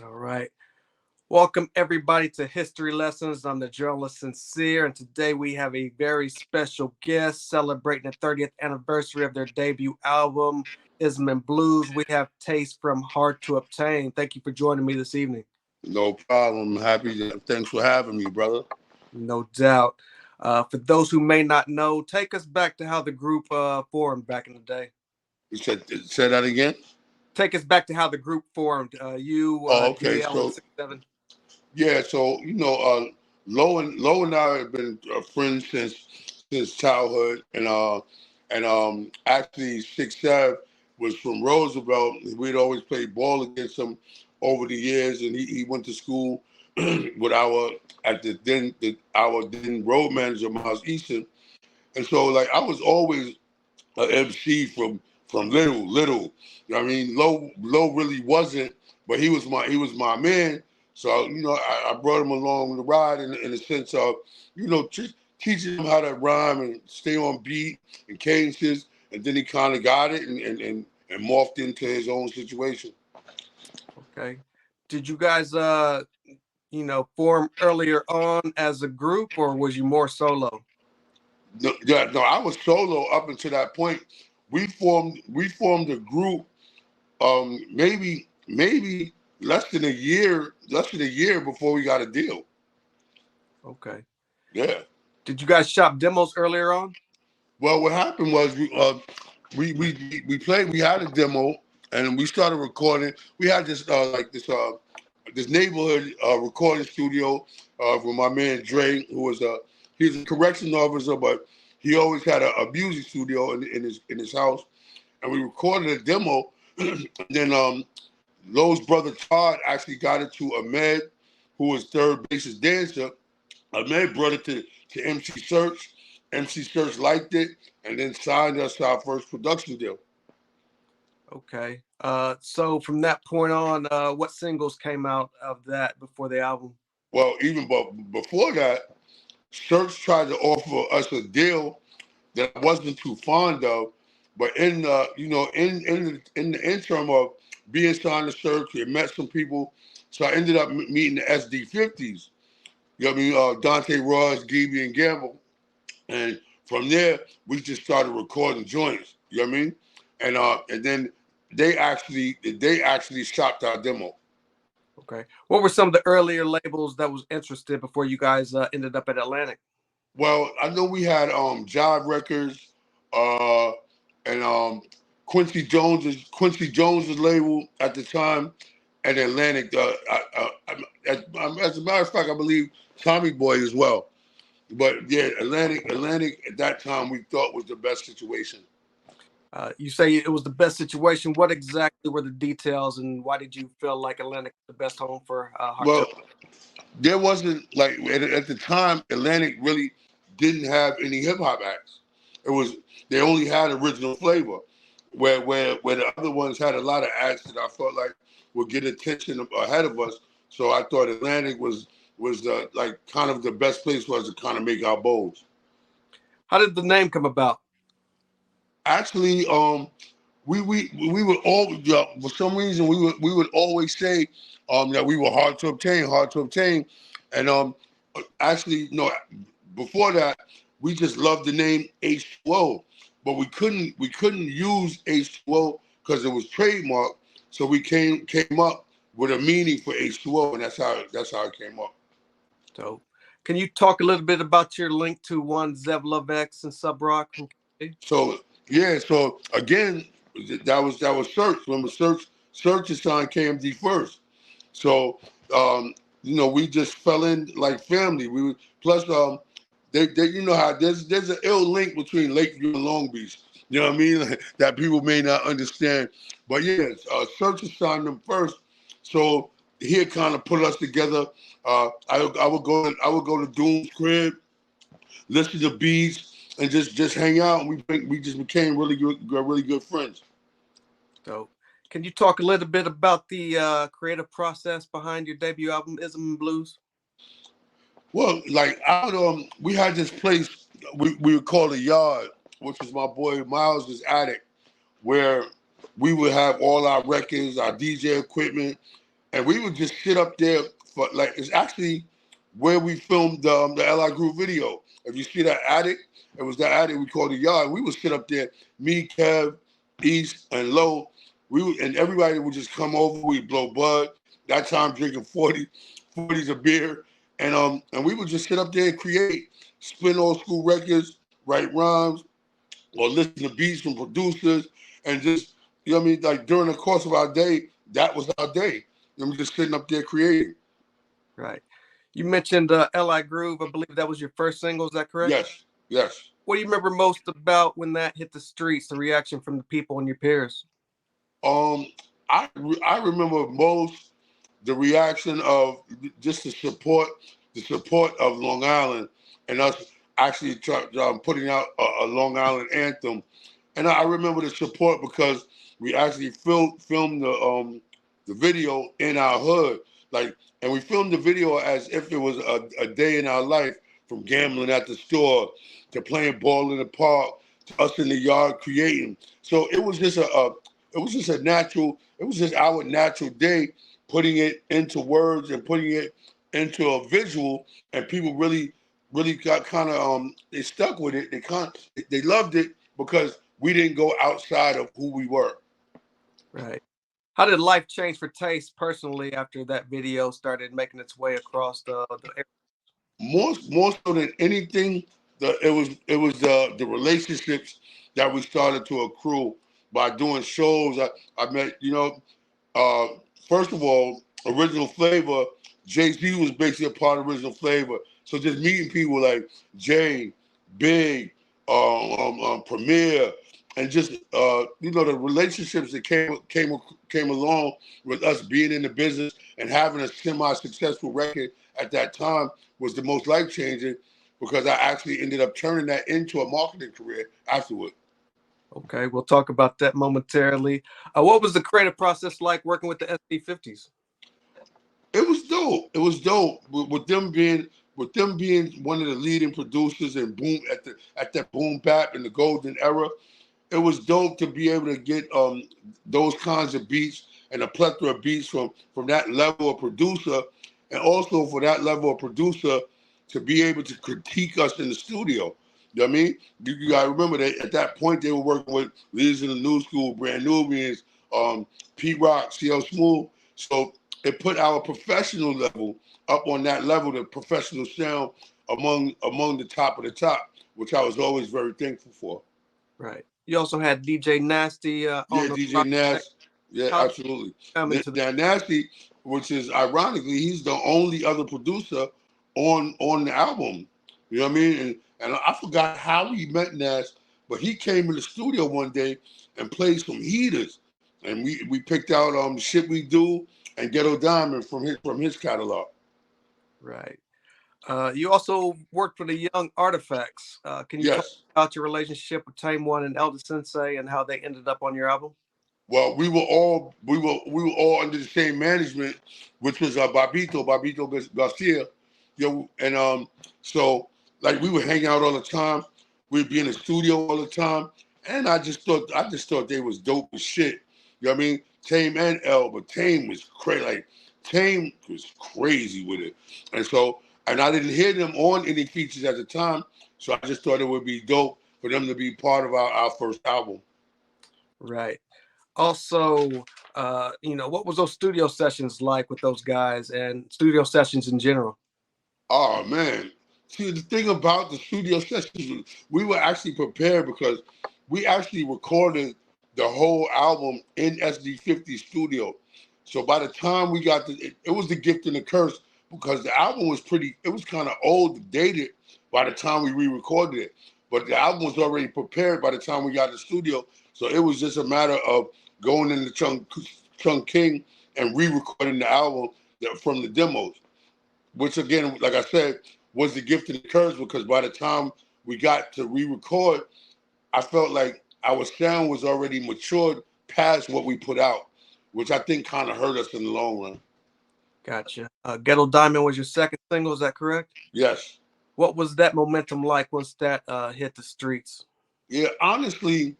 All right. Welcome, everybody, to History Lessons. I'm the journalist Sin-seer, and today we have a very special guest celebrating the 30th anniversary of their debut album, Ism Blues. We have Taste from Hard to Obtain. Thank you for joining me this evening. No problem. Thanks for having me, brother. No doubt. For those who may not know, take us back to how the group formed back in the day. You say that again? Take us back to how the group formed. You, Oh, okay. DL, and 6'7". Yeah, so Lo and I have been friends since childhood, and actually 6'7" was from Roosevelt. We'd always played ball against him over the years, and he went to school with our then road manager Miles Easton, and so like I was always an MC from little. You know what I mean, Low really wasn't, but he was my man. So I brought him along the ride in the sense of just teaching him how to rhyme and stay on beat and cadences, and then he kind of got it and morphed into his own situation. Okay. Did you guys form earlier on as a group, or was you more solo? No, yeah, no, I was solo up until that point. We formed a group maybe less than a year before we got a deal. Okay. Yeah. Did you guys shop demos earlier on? Well, what happened was we played. We had a demo, and we started recording. We had this neighborhood recording studio with my man Dre, who was he was a correction officer, but he always had a music studio in his house, and we recorded a demo. And then Lowe's brother Todd actually got it to Ahmed, who was third bassist dancer. Ahmed brought it to MC Search. MC Search liked it and then signed us to our first production deal. Okay. So from that point on, what singles came out of that before the album? Well, even but before that, Search tried to offer us a deal that I wasn't too fond of. But in the interim of being signed to Search, we had met some people. So I ended up meeting the SD50s. You know what I mean? Dante Ross, Geeby, and Gamble. And from there, we just started recording joints. You know what I mean? And then they actually shopped our demo. Okay. What were some of the earlier labels that was interested before you guys ended up at Atlantic? Well, I know we had Jive Records, uh, and Quincy Jones's label at the time, and Atlantic. As a matter of fact, I believe Tommy Boy as well. But yeah, Atlantic at that time we thought was the best situation. You say it was the best situation. What exactly were the details, and why did you feel like Atlantic was the best home for Hard Well, to? there wasn't like at the time Atlantic really didn't have any hip hop acts. It was they only had original flavor, where the other ones had a lot of acts that I felt like would get attention ahead of us. So I thought Atlantic was like kind of the best place for us to kind of make our bows. How did the name come about? Actually, we would all for some reason we would always say that we were hard to obtain, and actually no, before that we just loved the name H2O, but we couldn't use H2O because it was trademarked, so we came up with a meaning for H2O, and that's how it came up. So, can you talk a little bit about your link to one Zev Love X and Sub Rock from K? So yeah, so again, that was Search. Remember, Search assigned KMD first. So we just fell in like family. We plus they you know how there's an ill link between Lakeview and Long Beach. You know what I mean? That people may not understand. But yeah, Search assigned them first. So he had kind of put us together. I would go to Doom's crib, listen to beats, and just hang out. And we just became really good friends. So, can you talk a little bit about the creative process behind your debut album, Ism Blues? Well, like we had this place we would call the yard, which was my boy Miles's attic, where we would have all our records, our DJ equipment, and we would just sit up there for like it's actually where we filmed the Li Groove video. If you see that attic, it was that attic we called the yard. We would sit up there, me, Kev, East, and Low. And everybody would just come over. We'd blow bud. That time drinking 40s of beer, and we would just sit up there and create, spin old school records, write rhymes, or listen to beats from producers, and just you know what I mean. Like during the course of our day, that was our day. And we just sitting up there creating. Right. You mentioned Li Groove. I believe that was your first single. Is that correct? Yes, yes. What do you remember most about when that hit the streets? The reaction from the people and your peers. Um, I remember most the reaction of just the support of Long Island, and us actually putting out a Long Island anthem. And I remember the support because we actually filmed the video in our hood, like, and we filmed the video as if it was a day in our life, from gambling at the store to playing ball in the park to us in the yard creating. So it was just a natural, it was just our natural day, putting it into words and putting it into a visual, and people really got kind of they stuck with it. They loved it because we didn't go outside of who we were. Right. How did life change for Taste personally after that video started making its way across the area? More so than anything, it was the relationships that we started to accrue by doing shows. I met, uh, first of all, Original Flavor. Jay-Z was basically a part of Original Flavor. So just meeting people like Jay, Big, Premier, and just the relationships that came along with us being in the business and having a semi-successful record at that time was the most life changing, because I actually ended up turning that into a marketing career afterward. Okay, we'll talk about that momentarily. What was the creative process like working with the SD50s? It was dope. It was dope with them being one of the leading producers and boom at that boom bap in the golden era. It was dope to be able to get those kinds of beats and a plethora of beats from that level of producer, and also for that level of producer to be able to critique us in the studio. You know what I mean? You gotta remember that at that point they were working with leaders in the new school, Brand Nubians, Pete Rock, CL Smooth. So it put our professional level up on that level, the professional sound among the top of the top, which I was always very thankful for. Right. You also had DJ Nasty on Yeah, the DJ Nash. project. Yeah, How did absolutely. you come into the Now Nasty, which is ironically, he's the only other producer on the album. You know what I mean? And I forgot how we met Nash, but he came in the studio one day and played some heaters, and we picked out Shit We Do and Ghetto Diamond from his catalog. right? You also worked for the Young Artifacts. Can you talk Yes. about your relationship with Tame One and Elder Sensei and how they ended up on your album? Well, we were all under the same management, which was Babito Garcia, and so like we would hang out all the time. We'd be in the studio all the time, and I just thought they was dope as shit. You know what I mean? Tame and L, but Tame was crazy. Like Tame was crazy with it, and I didn't hear them on any features at the time, so I just thought it would be dope for them to be part of our first album. Right. Also, what was those studio sessions like with those guys and studio sessions in general? Oh man. See, the thing about the studio sessions, we were actually prepared because we actually recorded the whole album in SD50 studio. So by the time we got it was the gift and the curse, because the album was it was kind of old, dated by the time we re-recorded it. But the album was already prepared by the time we got to the studio. So it was just a matter of going into Chung King and re-recording the album from the demos, which again, like I said, was the gift and the curse, because by the time we got to re-record, I felt like our sound was already matured past what we put out, which I think kind of hurt us in the long run. Gotcha. Ghetto Diamond was your second single, is that correct? Yes. What was that momentum like once that hit the streets? Yeah, honestly,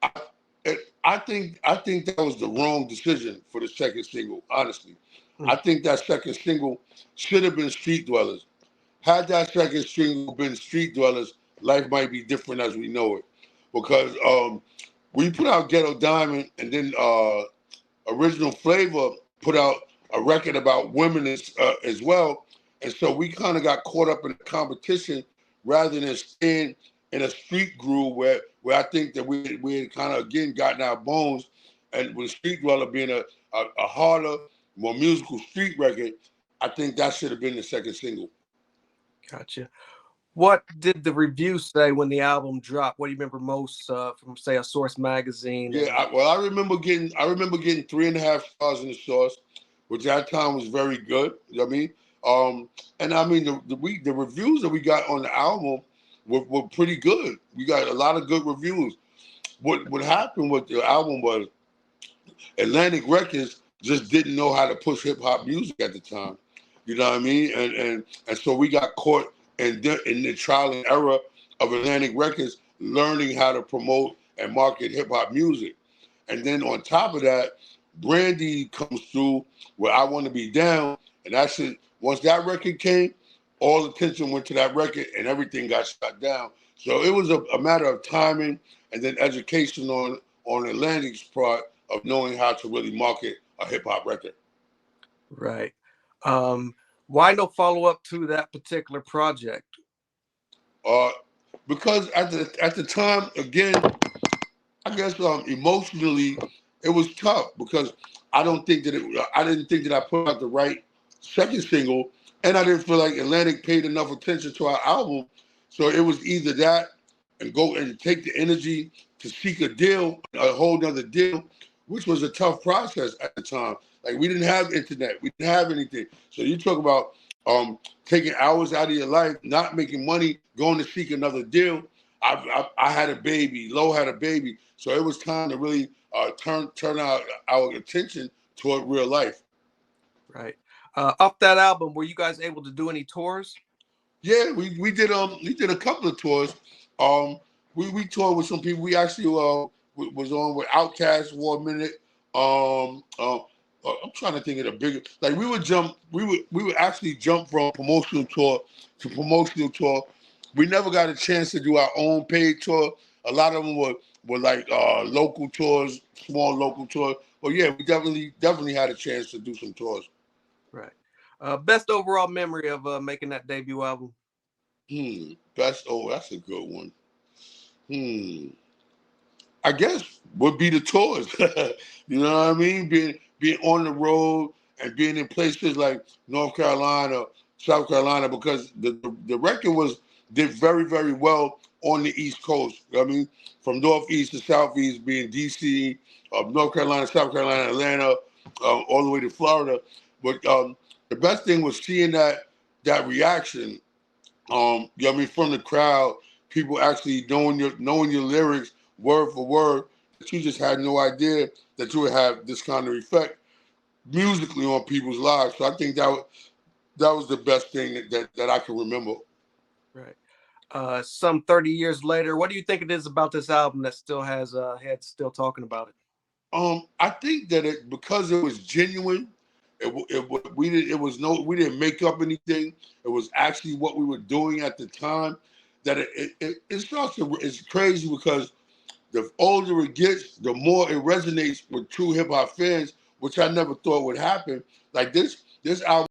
I think that was the wrong decision for the second single. Honestly, I think that second single should have been Street Dwellers. Had that second single been Street Dwellers, life might be different as we know it. Because we put out Ghetto Diamond, and then Original Flavor put out a record about women as well. And so we kind of got caught up in the competition rather than staying in a street groove where I think that we had kind of again gotten our bones. And with Street Dweller being a harder, more musical street record, I think that should have been the second single. Gotcha. What did the review say when the album dropped? What do you remember most from, say, a Source magazine? Yeah, I remember getting 3.5 stars in the Source, which at that time was very good. You know what I mean? And I mean the reviews that we got on the album were pretty good. We got a lot of good reviews. What happened with the album was Atlantic Records just didn't know how to push hip hop music at the time. You know what I mean? And so we got caught in the trial and error of Atlantic Records learning how to promote and market hip hop music. And then on top of that, Brandy comes through where I Want to Be Down, and that shit, once that record came, all attention went to that record and everything got shut down. So it was a matter of timing and then education on Atlantic's part of knowing how to really market a hip hop record. Right. Why no follow up to that particular project? Because at the time, again, I guess emotionally, it was tough because I didn't think that I put out the right second single, and I didn't feel like Atlantic paid enough attention to our album. So it was either that and go and take the energy to seek a deal, a whole nother deal, which was a tough process at the time. Like we didn't have internet, we didn't have anything. So you talk about taking hours out of your life, not making money, going to seek another deal. I had a baby, Lo had a baby, so it was time to really turn our attention toward real life. Right. Off that album, were you guys able to do any tours? Yeah, we did a couple of tours. We toured with some people. We actually was on with Outkast for a minute. I'm trying to think of the bigger, like we would actually jump from promotional tour to promotional tour. We never got a chance to do our own paid tour. A lot of them were like local tours, small local tours. But yeah, we definitely had a chance to do some tours. Right. Best overall memory of making that debut album? That's a good one. I guess would be the tours. You know what I mean? Being on the road and being in places like North Carolina, South Carolina, because the record did very, very well on the East Coast. I mean, from Northeast to Southeast, being DC, North Carolina, South Carolina, Atlanta, all the way to Florida. But the best thing was seeing that reaction. You know what I mean, from the crowd, people actually knowing your lyrics word for word, that you just had no idea that you would have this kind of effect musically on people's lives. So I think that was the best thing that I can remember. Right. Some 30 years later, what do you think it is about this album that still has heads still talking about it? I think that because it was genuine. We didn't make up anything. It was actually what we were doing at the time. That it's crazy because the older it gets, the more it resonates with true hip hop fans, which I never thought would happen. Like this album